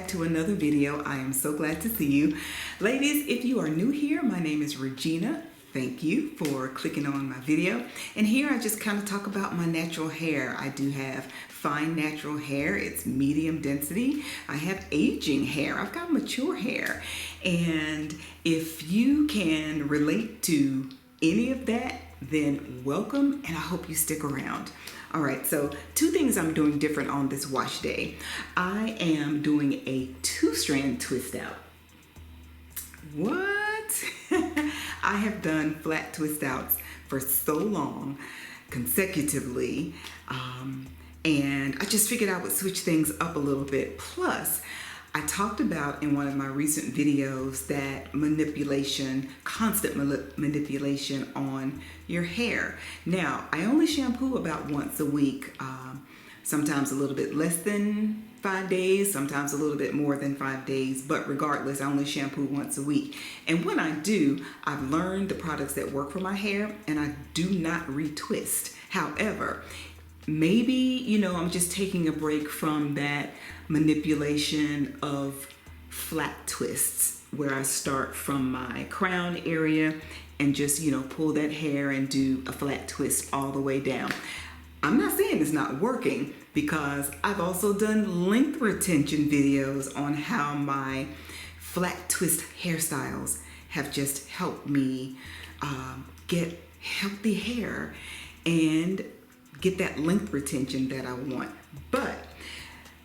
to another video. I am so glad to see you. Ladies, if you are new here, my name is Regina. Thank you for clicking on my video. And here I just kind of talk about my natural hair. I do have fine natural hair. It's medium density. I have aging hair. I've got mature hair. And if you can relate to any of that, then welcome, and I hope you stick around. All right, so two things I'm doing different on this wash day. I am doing a 2-strand twist out. What? I have done flat twist outs for so long, consecutively, and I just figured I would switch things up a little bit. Plus, I talked about in one of my recent videos that constant manipulation on your hair. Now, I only shampoo about once a week, sometimes a little bit less than 5 days, sometimes a little bit more than 5 days, but regardless, I only shampoo once a week. And when I do, I've learned the products that work for my hair, and I do not retwist. However, maybe, I'm just taking a break from that manipulation of flat twists where I start from my crown area and just, pull that hair and do a flat twist all the way down. I'm not saying it's not working, because I've also done length retention videos on how my flat twist hairstyles have just helped me get healthy hair and get that length retention that I want.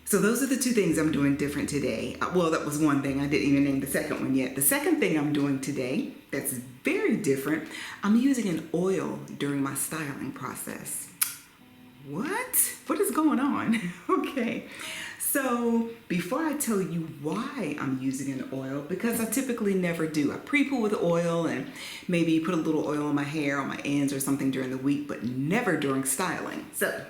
So those are the two things I'm doing different today. Well, that was one thing. I didn't even name the second one yet. The second thing I'm doing today that's very different, I'm using an oil during my styling process. What is going on? Okay, so before I tell you why I'm using an oil, because I typically never do. I pre-poo with oil and maybe put a little oil on my hair, on my ends or something during the week, but never during styling. So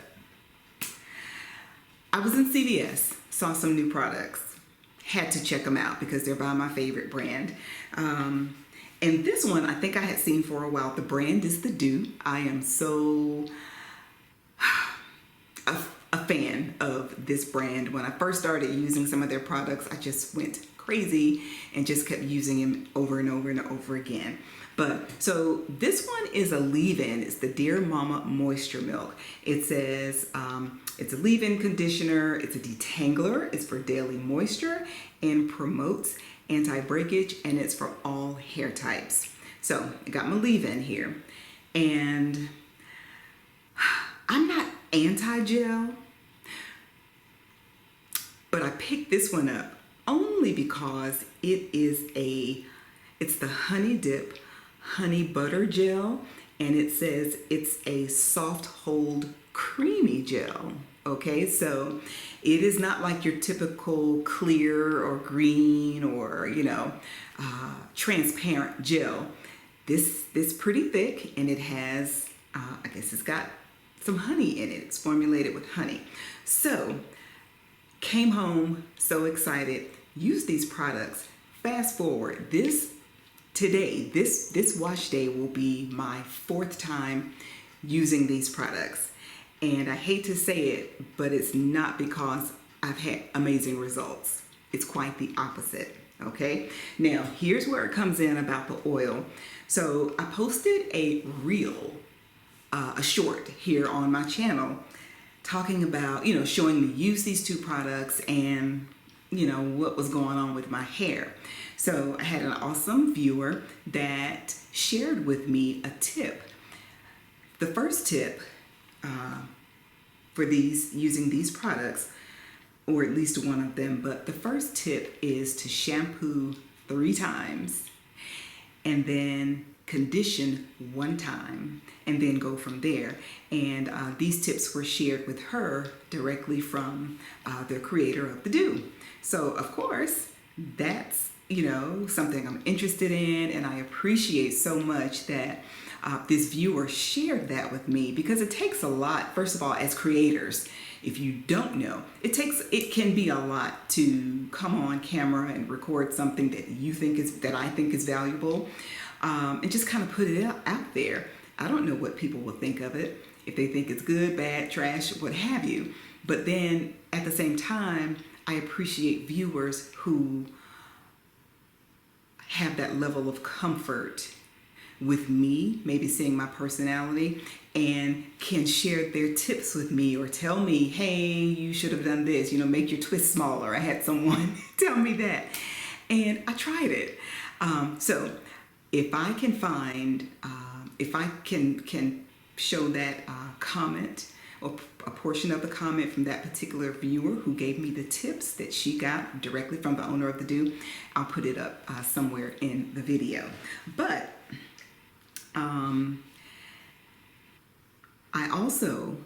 I was in CVS, saw some new products, had to check them out because they're by my favorite brand. And this one I think I had seen for a while. The brand is the Doux. I am so a fan of this brand. When I first started using some of their products, I just went crazy and just kept using them over and over and over again. So this one is a leave-in. It's the Dear Mama Moisture Milk. It says it's a leave-in conditioner. It's a detangler. It's for daily moisture and promotes anti-breakage, and it's for all hair types. So I got my leave-in here, and I'm not anti-gel, but I picked this one up only because it's the Honey Dip Honey Butter Gel, and it says it's a soft hold creamy gel. Okay, so it is not like your typical clear or green or transparent gel. This is pretty thick, and it has I guess it's got some honey in it. It's formulated with honey. So came home so excited, used these products. Fast forward, this wash day will be my 4th time using these products. And I hate to say it, but it's not because I've had amazing results. It's quite the opposite. Okay, now here's where it comes in about the oil. So I posted a reel, a short here on my channel, talking about, showing me use these two products and, what was going on with my hair. So I had an awesome viewer that shared with me a tip. The first tip for using these products, or at least one of them, but the first tip is to shampoo 3 times and then condition 1 time and then go from there. And these tips were shared with her directly from the creator of the Doux. So of course, that's something I'm interested in, and I appreciate so much that this viewer shared that with me, because it takes a lot. First of all, as creators, if you don't know, it can be a lot to come on camera and record something that I think is valuable, and just kind of put it out there. I don't know what people will think of it, if they think it's good, bad, trash, what have you. But then at the same time, I appreciate viewers who have that level of comfort with me, maybe seeing my personality, and can share their tips with me or tell me, hey, you should have done this, you know, make your twist smaller. I had someone tell me that, and I tried it. So if I can find, if I can show that comment or a portion of the comment from that particular viewer who gave me the tips that she got directly from the owner of the Doux, I'll put it up somewhere in the video. But I also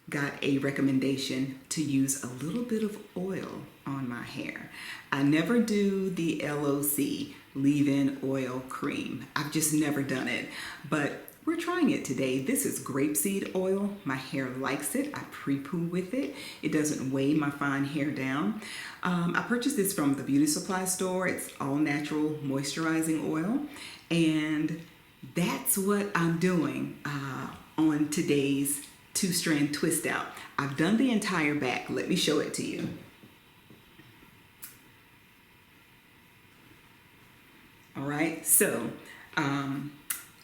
got a recommendation to use a little bit of oil on my hair. I never do the LOC, leave-in oil cream. I've just never done it, but we're trying it today. This is grapeseed oil. My hair likes it. I pre-poo with it. It doesn't weigh my fine hair down. I purchased this from the beauty supply store. It's all natural moisturizing oil, and that's what I'm doing on today's 2-strand twist out. I've done the entire back. Let me show it to you. All right, so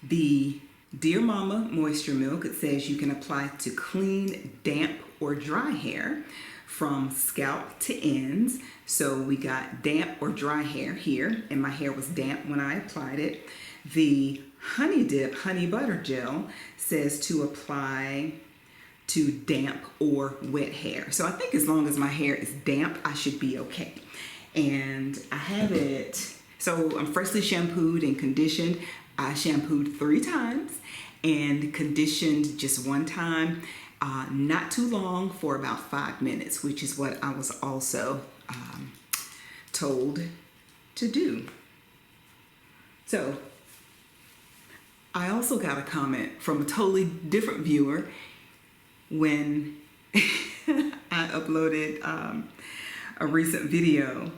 the Dear Mama Moisture Milk, it says you can apply to clean, damp, or dry hair from scalp to ends. So we got damp or dry hair here, and my hair was damp when I applied it. The Honey Dip Honey Butter Gel says to apply to damp or wet hair. So I think as long as my hair is damp, I should be okay. And I have it, so I'm freshly shampooed and conditioned. I shampooed 3 times and conditioned just 1 time, not too long, for about 5 minutes, which is what I was also told to do. So I also got a comment from a totally different viewer when I uploaded a recent video,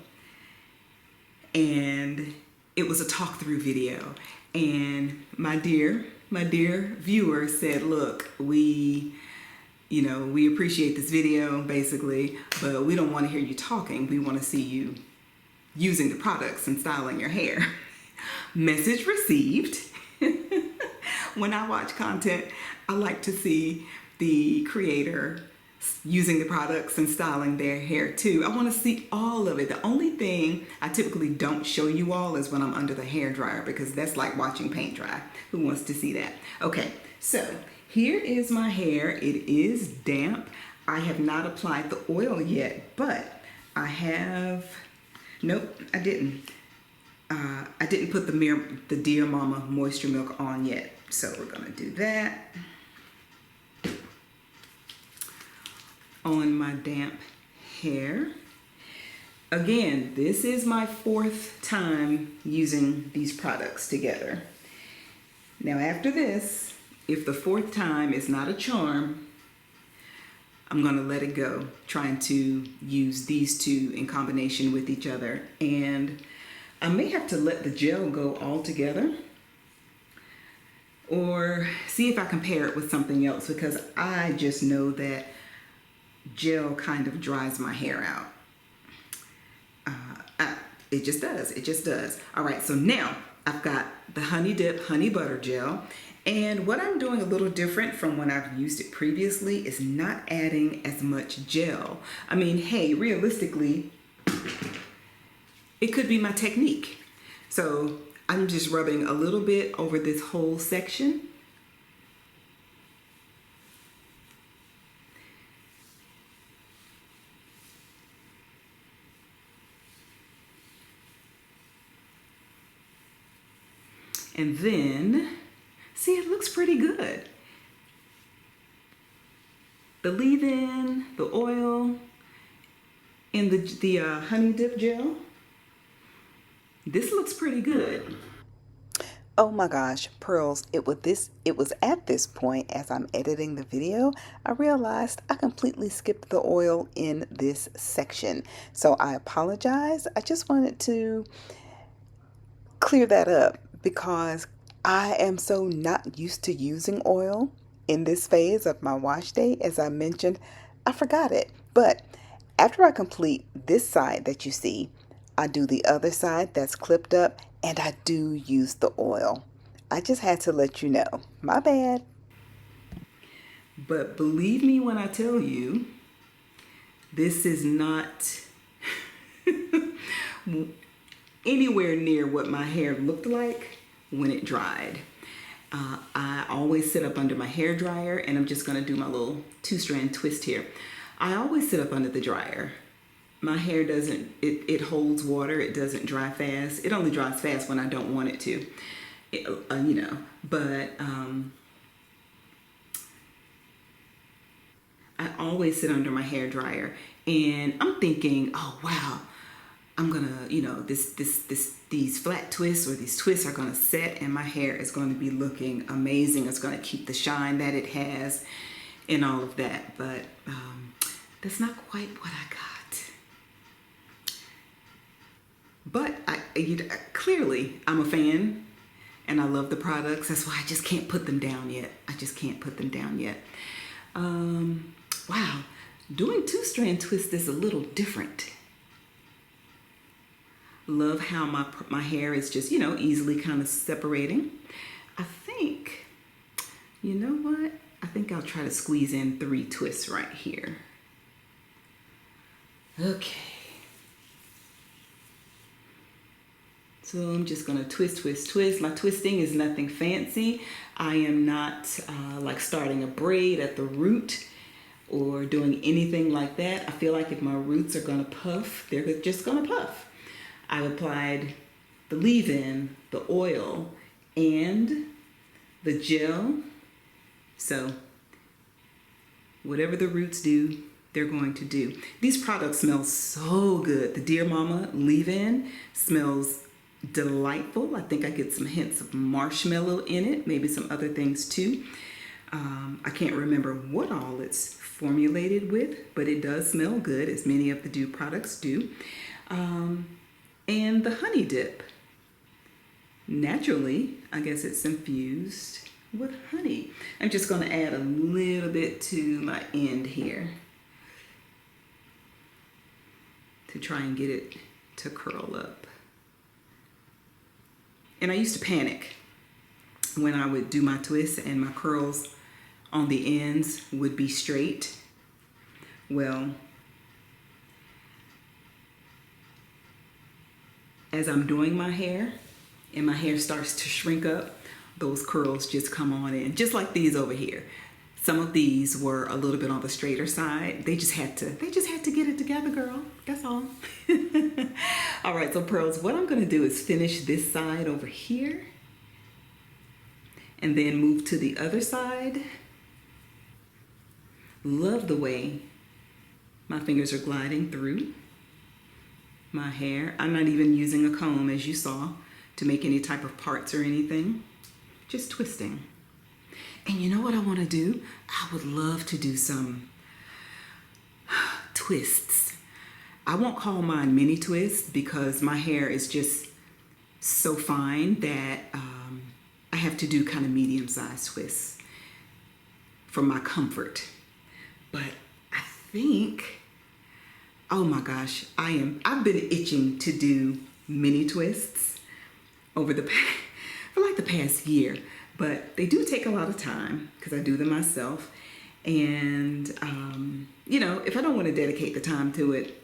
and it was a talk through video, and my dear viewer said, look, we appreciate this video basically, but we don't want to hear you talking. We want to see you using the products and styling your hair. Message received. When I watch content, I like to see the creator using the products and styling their hair too. I want to see all of it. The only thing I typically don't show you all is when I'm under the hair dryer, because that's like watching paint dry. Who wants to see that? Okay, so here is my hair. It is damp. I have not applied the oil yet, but I have, nope, I didn't. I didn't put the Dear Mama Moisture Milk on yet. So we're gonna do that on my damp hair. Again, this is my 4th time using these products together. Now after this, if the 4th time is not a charm, I'm gonna let it go, trying to use these 2 in combination with each other. And I may have to let the gel go altogether, or see if I compare it with something else, because I just know that gel kind of dries my hair out. It just does. It just does. All right, so now I've got the Honey Dip Honey Butter Gel, and what I'm doing a little different from when I've used it previously is not adding as much gel. I mean, hey, realistically, it could be my technique. So I'm just rubbing a little bit over this whole section. And then, see, it looks pretty good. The leave-in, the oil, and the Honey Dip Gel. This looks pretty good. Oh my gosh, Pearls, it was at this point, as I'm editing the video, I realized I completely skipped the oil in this section. So I apologize. I just wanted to clear that up because I am so not used to using oil in this phase of my wash day. As I mentioned, I forgot it. But After I complete this side that you see, I do the other side that's clipped up, and I do use the oil. I just had to let you know. My bad. But believe me when I tell you, this is not anywhere near what my hair looked like when it dried. I always sit up under my hair dryer, and I'm just gonna do my little 2-strand twist here. I always sit up under the dryer. My hair doesn't, it holds water, it doesn't dry fast. It only dries fast when I don't want it to, but I always sit under my hair dryer, and I'm thinking, oh wow, I'm gonna, these flat twists or these twists are gonna set, and my hair is going to be looking amazing. It's gonna keep the shine that it has and all of that, but that's not quite what I got. But clearly I'm a fan and I love the products. That's why I just can't put them down yet. Wow, doing 2-strand twist is a little different. Love how my hair is just, easily kind of separating. I think, you know what? I think I'll try to squeeze in 3 twists right here. Okay. So I'm just gonna twist. My twisting is nothing fancy. I am not like starting a braid at the root or doing anything like that. I feel like if my roots are gonna puff, they're just gonna puff. I've applied the leave-in, the oil, and the gel. So whatever the roots do, they're going to do. These products smell so good. The Dear Mama leave-in smells delightful. I think I get some hints of marshmallow in it, maybe some other things too. I can't remember what all it's formulated with, but it does smell good, as many of the Doux products do. And the honey dip, naturally, I guess it's infused with honey. I'm just going to add a little bit to my end here to try and get it to curl up. And I used to panic when I would do my twists and my curls on the ends would be straight. Well, as I'm doing my hair and my hair starts to shrink up, those curls just come on in, just like these over here. Some of these were a little bit on the straighter side. They just had to get it together, girl. That's all. All right, so pearls, what I'm gonna do is finish this side over here and then move to the other side. Love the way my fingers are gliding through my hair. I'm not even using a comb, as you saw, to make any type of parts or anything. Just twisting. And you know what I want to do? I would love to do some twists. I won't call mine mini twists because my hair is just so fine that I have to do kind of medium-sized twists for my comfort. But I think, oh my gosh, I've been itching to do mini twists for like the past year. But they do take a lot of time because I do them myself. And, if I don't want to dedicate the time to it,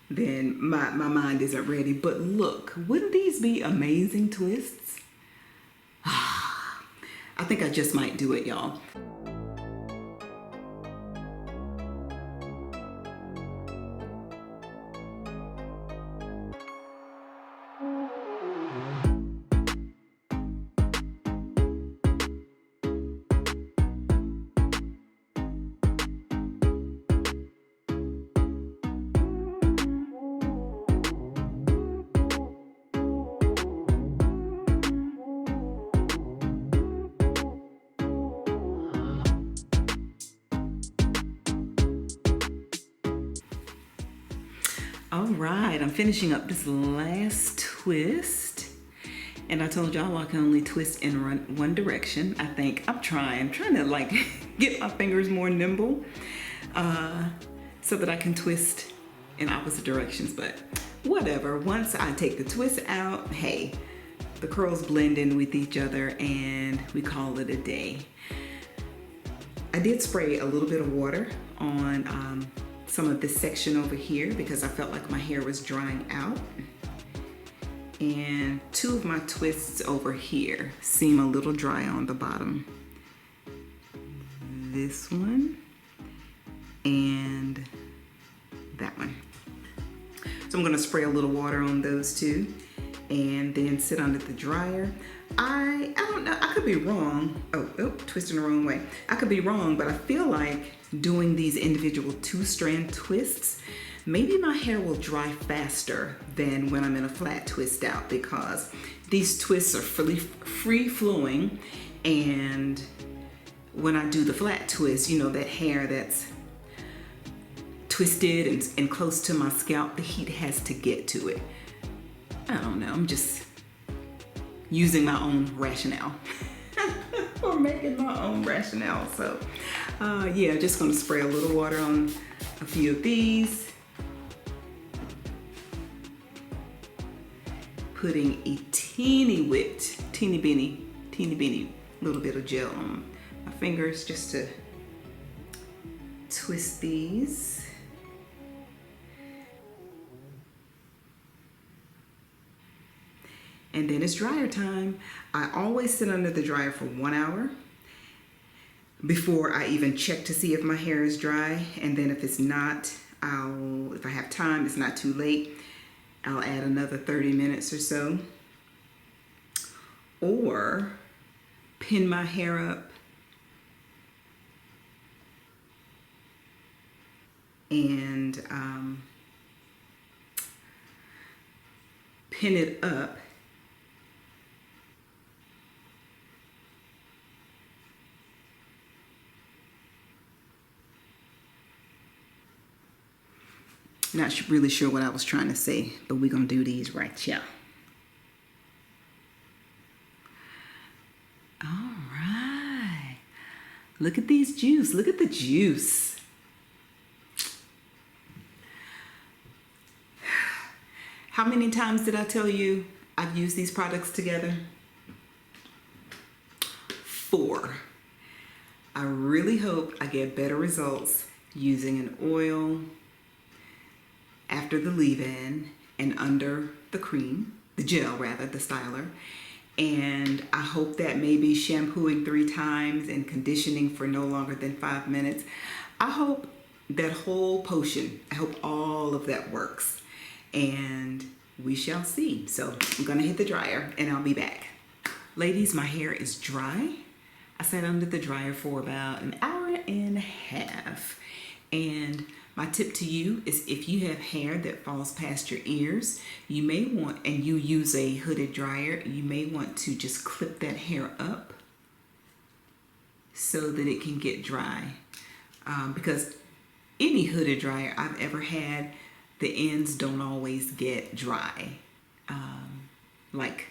then my mind isn't ready. But look, wouldn't these be amazing twists? I think I just might do it, y'all. All right, I'm finishing up this last twist. And I told y'all I can only twist in one direction. I think I'm trying to like get my fingers more nimble. so that I can twist in opposite directions, but whatever. Once I take the twist out, hey, the curls blend in with each other and we call it a day. I did spray a little bit of water on some of this section over here because I felt like my hair was drying out. And two of my twists over here seem a little dry on the bottom. This one and that one. So I'm gonna spray a little water on those two and then sit under the dryer. I don't know, I could be wrong. Oh, twisting the wrong way. I could be wrong, but I feel like doing these individual 2-strand twists, maybe my hair will dry faster than when I'm in a flat twist out because these twists are free flowing, and when I do the flat twist, you know, that hair that's twisted and close to my scalp, the heat has to get to it. I don't know, I'm just using my own rationale or making my own rationale. So yeah, just gonna spray a little water on a few of these, putting a teeny beeny little bit of gel on my fingers just to twist these. And then it's dryer time. I always sit under the dryer for 1 hour before I even check to see if my hair is dry. And then if it's not, if I have time, it's not too late, I'll add another 30 minutes or so. Or pin my hair up and pin it up Not really sure what I was trying to say, but we're gonna do these right here. All right. Look at these juice. Look at the juice. How many times did I tell you I've used these products together? 4. I really hope I get better results using an oil after the leave-in and under the cream, the gel rather, the styler. And I hope that maybe shampooing 3 times and conditioning for no longer than 5 minutes. I hope that whole potion, I hope all of that works. And we shall see. So I'm gonna hit the dryer and I'll be back. Ladies, my hair is dry. I sat under the dryer for about an hour and a half. And my tip to you is if you have hair that falls past your ears, you may want, and you use a hooded dryer, you may want to just clip that hair up so that it can get dry. Because any hooded dryer I've ever had, the ends don't always get dry like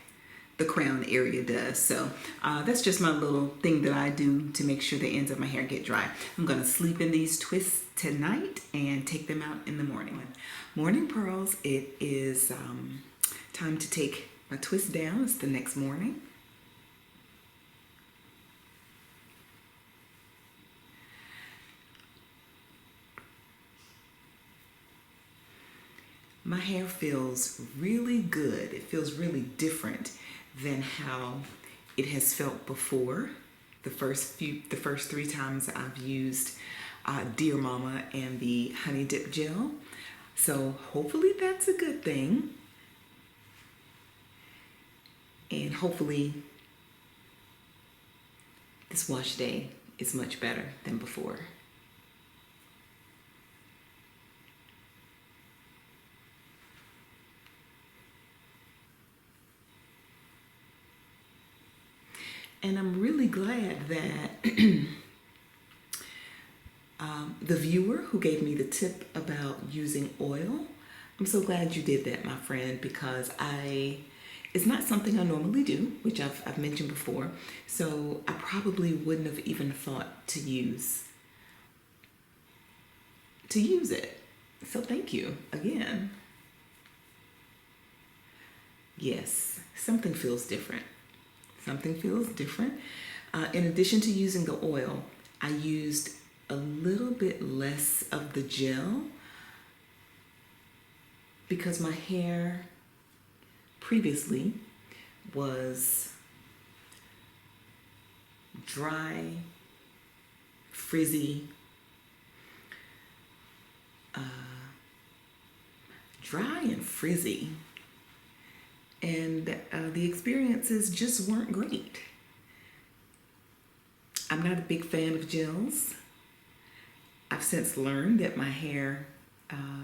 the crown area does. So that's just my little thing that I do to make sure the ends of my hair get dry. I'm gonna sleep in these twists tonight and take them out in the morning. Morning pearls, it is time to take my twist down. It's the next morning. My hair feels really good. It feels really different than how it has felt before. The first 3 times I've used Dear Mama and the Honey Dip Gel. So hopefully that's a good thing. And hopefully this wash day is much better than before. And I'm really glad that the viewer who gave me the tip about using oil, I'm so glad you did that, my friend, because it's not something I normally do, which I've mentioned before. So I probably wouldn't have even thought to use to use it. So thank you again. Yes, something feels different. Something feels different. In addition to using the oil, I used a little bit less of the gel because my hair previously was dry, frizzy, and the experiences just weren't great. I'm not a big fan of gels. I've since learned that my hair,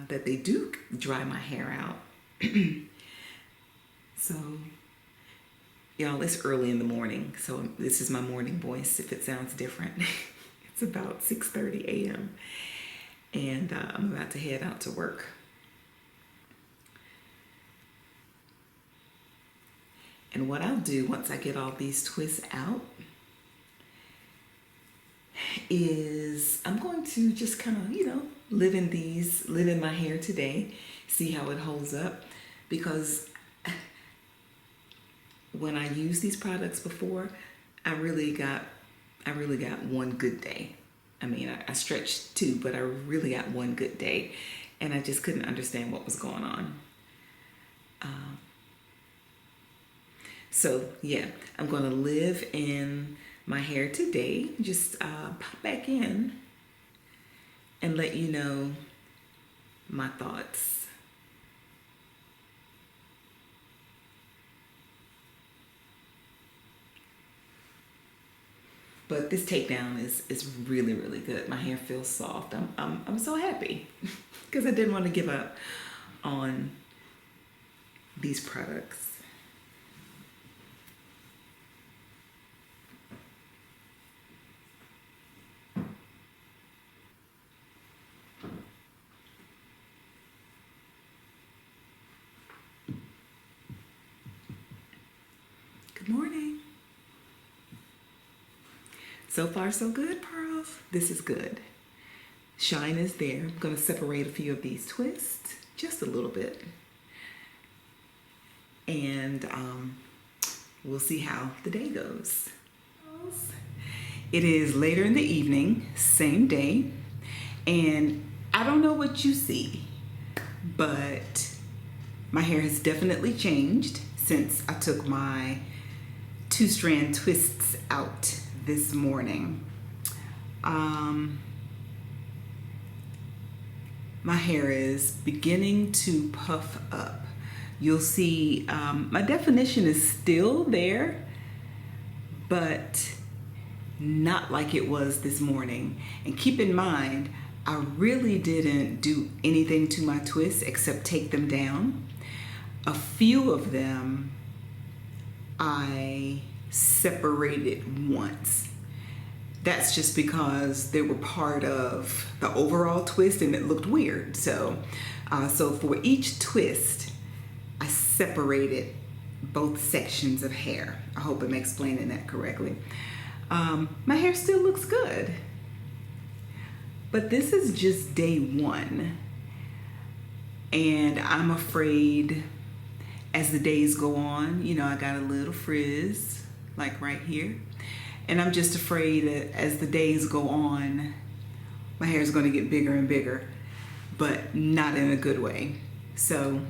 that they do dry my hair out. So, y'all, it's early in the morning, so this is my morning voice if it sounds different. It's about 6:30 a.m. and I'm about to head out to work. And what I'll do once I get all these twists out is I'm going to just kind of, live in my hair today, see how it holds up, because when I used these products before, I really got one good day. I mean, I stretched too, but I really got one good day, and I just couldn't understand what was going on. So yeah, I'm going to live in my hair today. Just pop back in and let you know my thoughts. But this takedown is really, really good. My hair feels soft. I'm so happy because I didn't want to give up on these products. Good morning. So far, so good, pearls. This is good. Shine is there. I'm going to separate a few of these twists, just a little bit. And we'll see how the day goes. It is later in the evening, same day. And I don't know what you see, but my hair has definitely changed since I took my 2-strand twists out this morning. My hair is beginning to puff up. You'll see my definition is still there, but not like it was this morning. And keep in mind, I really didn't do anything to my twists except take them down. A few of them I separated once. That's just because they were part of the overall twist and it looked weird. So for each twist, I separated both sections of hair. I hope I'm explaining that correctly. My hair still looks good, but this is just day one. And I'm afraid as the days go on, I got a little frizz, like right here. And I'm just afraid that as the days go on, my hair is going to get bigger and bigger, but not in a good way. So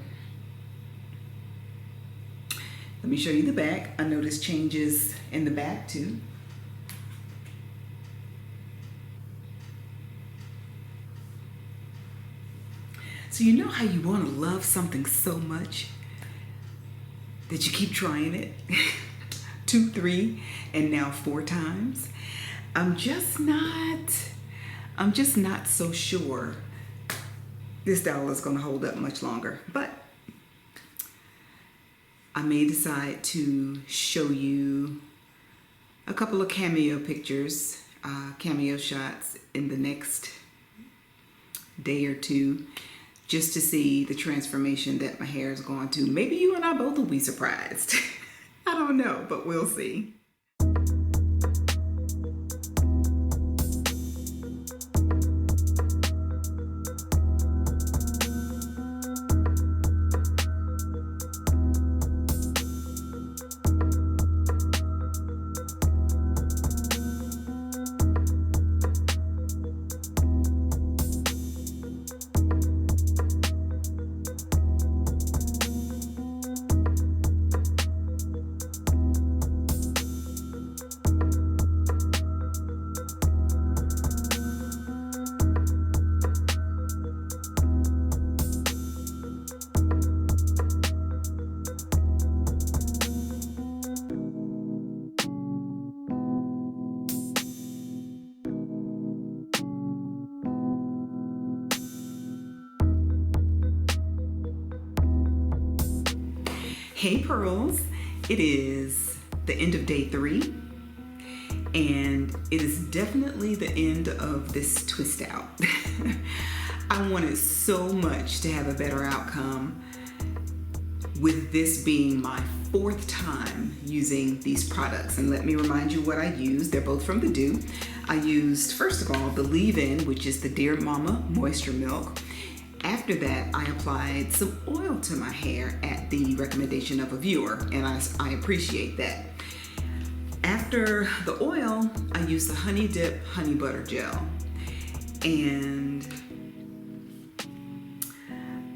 let me show you the back. I noticed changes in the back too. So you know how you want to love something so much that you keep trying it 2, 3, and now 4 times? I'm just not so sure this style is going to hold up much longer, but I may decide to show you a couple of cameo pictures, cameo shots in the next day or two, just to see the transformation that my hair is going to. Maybe you and I both will be surprised. I don't know, but we'll see. Hey Pearls, it is the end of day 3 and it is definitely the end of this twist out. I wanted so much to have a better outcome with this being my 4th time using these products. And let me remind you what I used. They're both from the Doux. I used, first of all, the leave-in, which is the Dear Mama Moisture Milk. After that, I applied some oil to my hair at the recommendation of a viewer, and I appreciate that. After the oil, I used the Honey Dip Honey Butter Gel. And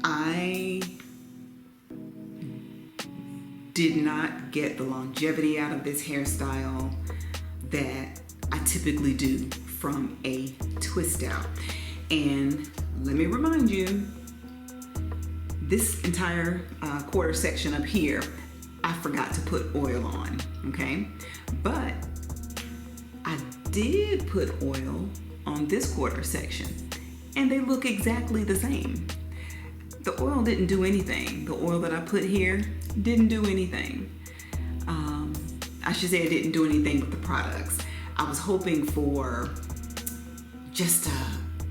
I did not get the longevity out of this hairstyle that I typically do from a twist out. And let me remind you, this entire quarter section up here, I forgot to put oil on, okay? But I did put oil on this quarter section, and they look exactly the same. The oil didn't do anything. The oil that I put here didn't do anything. I should say it didn't do anything with the products. I was hoping for just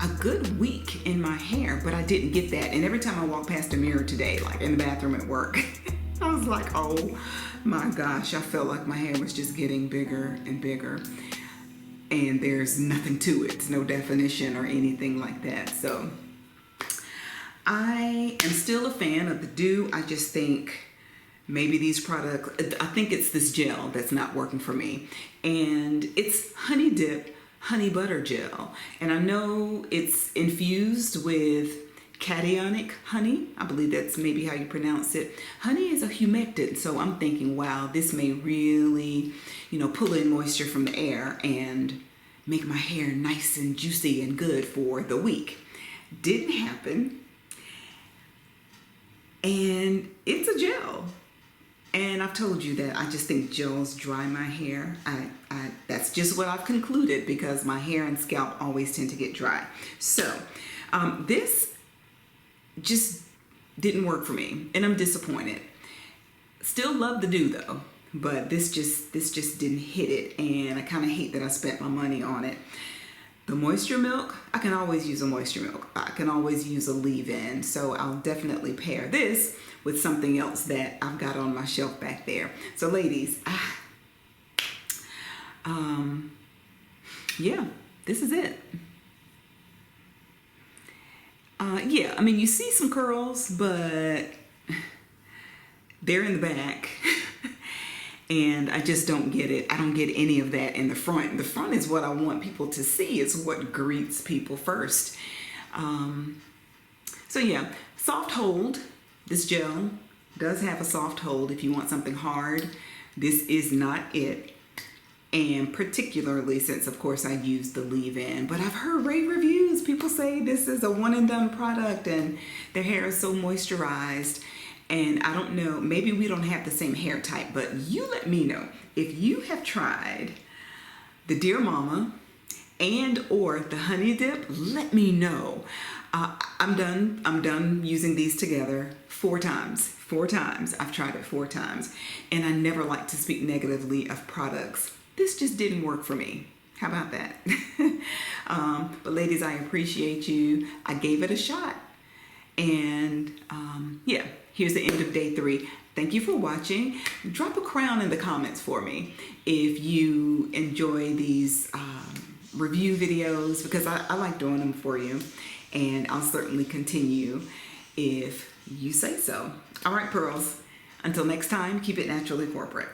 a good week in my hair, but I didn't get that. And every time I walk past a mirror today, like in the bathroom at work, I was like, oh my gosh, I felt like my hair was just getting bigger and bigger. And there's nothing to it. It's no definition or anything like that. So I am still a fan of the Doux. I just think maybe these products, I think it's this gel that's not working for me. And it's Honey Dip Honey Butter Gel. And I know it's infused with cationic honey. I believe that's maybe how you pronounce it. Honey is a humectant, so I'm thinking, wow, this may really, pull in moisture from the air and make my hair nice and juicy and good for the week. Didn't happen. And it's a gel. And I've told you that I just think gels dry my hair. That's just what I've concluded because my hair and scalp always tend to get dry. So this just didn't work for me, and I'm disappointed. Still love the Doux though, but this just didn't hit it, and I kind of hate that I spent my money on it. The moisture milk, I can always use a moisture milk. I can always use a leave-in, so I'll definitely pair this with something else that I've got on my shelf back there. So ladies, yeah, this is it. Yeah, I mean, you see some curls, but they're in the back. And I just don't get it. I don't get any of that in the front. The front is what I want people to see. It's what greets people first. So yeah, soft hold. This gel does have a soft hold if you want something hard. This is not it. And particularly since, of course, I used the leave-in. But I've heard rave reviews. People say this is a one-and-done product and their hair is so moisturized. And I don't know, maybe we don't have the same hair type, but you let me know. If you have tried the Dear Mama and or the Honey Dip, let me know. I'm done using these together 4 times. 4 times. I've tried it 4 times. And I never like to speak negatively of products. This just didn't work for me. How about that? But ladies, I appreciate you. I gave it a shot. And yeah, here's the end of day 3. Thank you for watching. Drop a crown in the comments for me if you enjoy these review videos, because I like doing them for you. And I'll certainly continue if you say so. All right, pearls. Until next time, keep it naturally corporate.